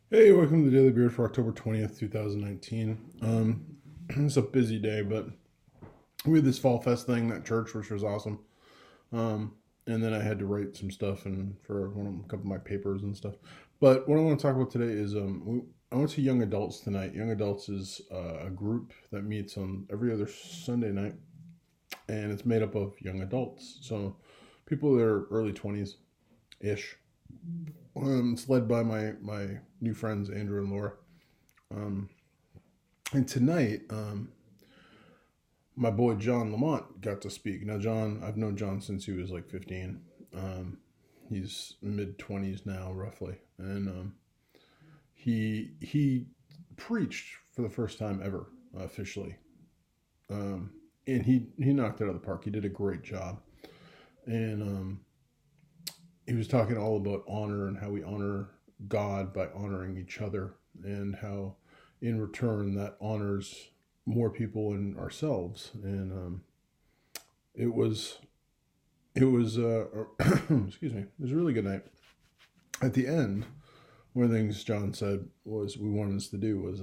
Hey, welcome to the Daily Beard for October 20th, 2019. It's a busy day, but we had this Fall Fest thing at church, which was awesome. And then I had to write some stuff and for a couple of my papers and stuff. But what I want to talk about today is I went to Young Adults tonight. Young Adults is a group that meets on every other Sunday night, and it's made up of young adults. So people that are early 20s ish. It's led by my new friends Andrew and Laura. Um, and tonight, my boy John Lamont got to speak. Now, John, I've known John since he was like 15. He's mid 20s now, roughly, and he preached for the first time ever officially, and he knocked it out of the park. He did a great job, and he was talking all about honor and how we honor God by honoring each other, and how in return that honors more people and ourselves. And it was it was excuse me, it was a really good night. At the end, one of the things John said was we wanted us to do was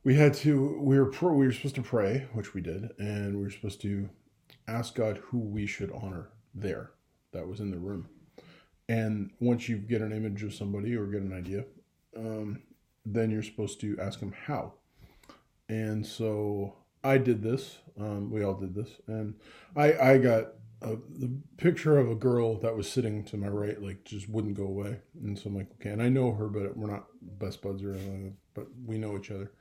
we were supposed to pray, which we did, and we were supposed to ask God who we should honor there that was in the room. And once you get an image of somebody or get an idea, then you're supposed to ask them how. And so I did this. We all did this, and I got the picture of a girl that was sitting to my right, like just wouldn't go away. And so I'm like, okay, and I know her, but we're not best buds or anything, but we know each other.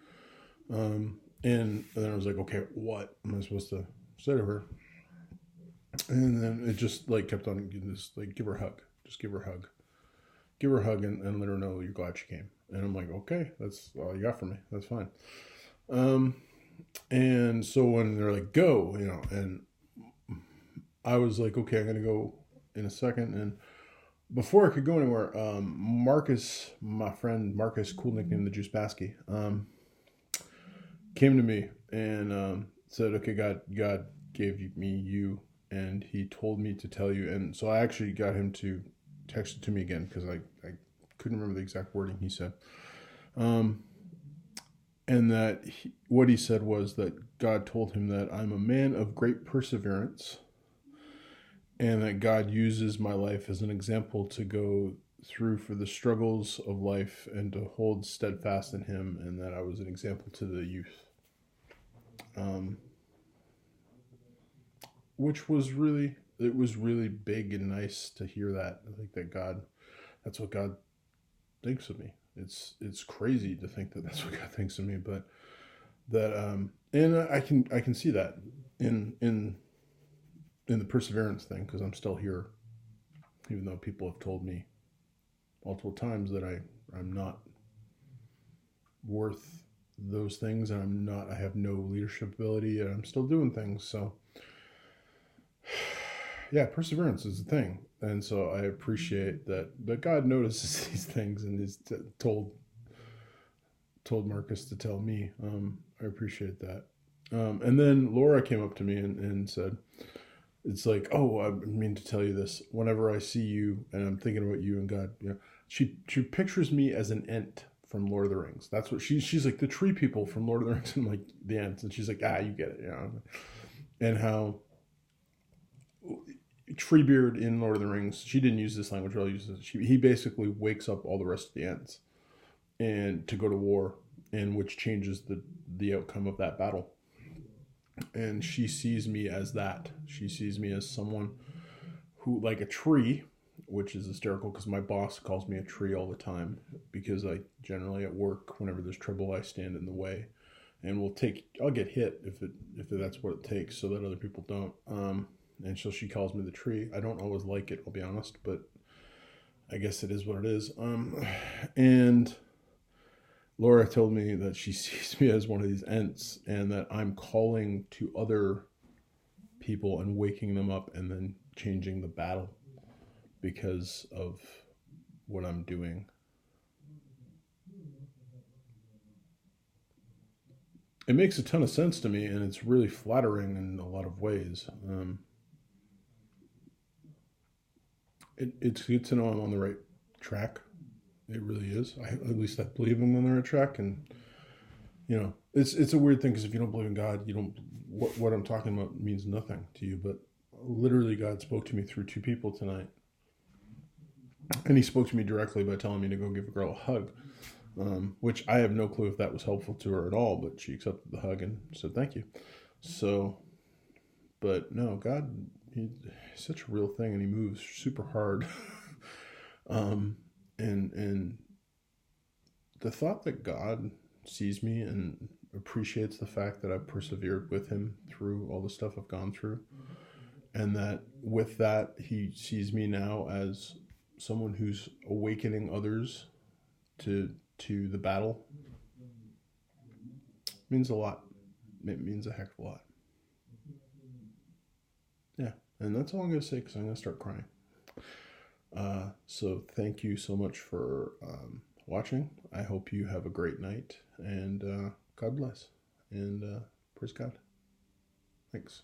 And then I was like, okay, what am I supposed to say to her? And then it just like kept on this, like, give her a hug, just give her a hug, and let her know you're glad she came. And I'm like, okay, that's all you got for me. That's fine. Um, and so when they're like, go, and I was like, okay, I'm gonna go in a second. And before I could go anywhere, Marcus, my friend Marcus, cool nickname the Juice Basky, came to me and said, okay, God gave me you, and he told me to tell you. And so I actually got him to text it to me again because I couldn't remember the exact wording he said. Um, and that what he said was that God told him that I'm a man of great perseverance, and that God uses my life as an example to go through for the struggles of life and to hold steadfast in Him, and that I was an example to the youth. Um, which was really it was really big and nice to hear that. I think that that's what God thinks of me. It's crazy to think that that's what God thinks of me, but that and I can see that in in the perseverance thing, because I'm still here, even though people have told me multiple times that I'm not worth those things, and I have no leadership ability, and I'm still doing things. So yeah, perseverance is a thing, and so I appreciate that God notices these things and is told Marcus to tell me. I appreciate that. And then Laura came up to me and said, it's like, oh, I mean to tell you this. Whenever I see you and I'm thinking about you and God, she pictures me as an ent from Lord of the Rings. That's what she's like, the tree people from Lord of the Rings. And I'm like, the ents, and she's like, you get it. And how Treebeard in Lord of the Rings, she didn't use this language. I'll use this. He basically wakes up all the rest of the ents and to go to war, and which changes the outcome of that battle. And she sees me as that. She sees me as someone who, like a tree, which is hysterical because my boss calls me a tree all the time, because I generally at work, whenever there's trouble, I stand in the way, and I'll get hit if that's what it takes, so that other people don't. And so she calls me the tree. I don't always like it, I'll be honest, but I guess it is what it is. And Laura told me that she sees me as one of these ents, and that I'm calling to other people and waking them up, and then changing the battle because of what I'm doing. It makes a ton of sense to me, and it's really flattering in a lot of ways. It's good to know I'm on the right track It really is. At least I believe I'm on the right track. And, it's a weird thing because if you don't believe in God, you don't, what I'm talking about means nothing to you. But literally, God spoke to me through two people tonight. And he spoke to me directly by telling me to go give a girl a hug, which I have no clue if that was helpful to her at all, but she accepted the hug and said thank you. So, but no, God, he's such a real thing, and he moves super hard. And the thought that God sees me and appreciates the fact that I've persevered with him through all the stuff I've gone through, and that with that he sees me now as someone who's awakening others to the battle, means a lot. It means a heck of a lot. Yeah, and that's all I'm going to say because I'm going to start crying. So thank you so much for watching. I hope you have a great night, and God bless, and praise God. Thanks.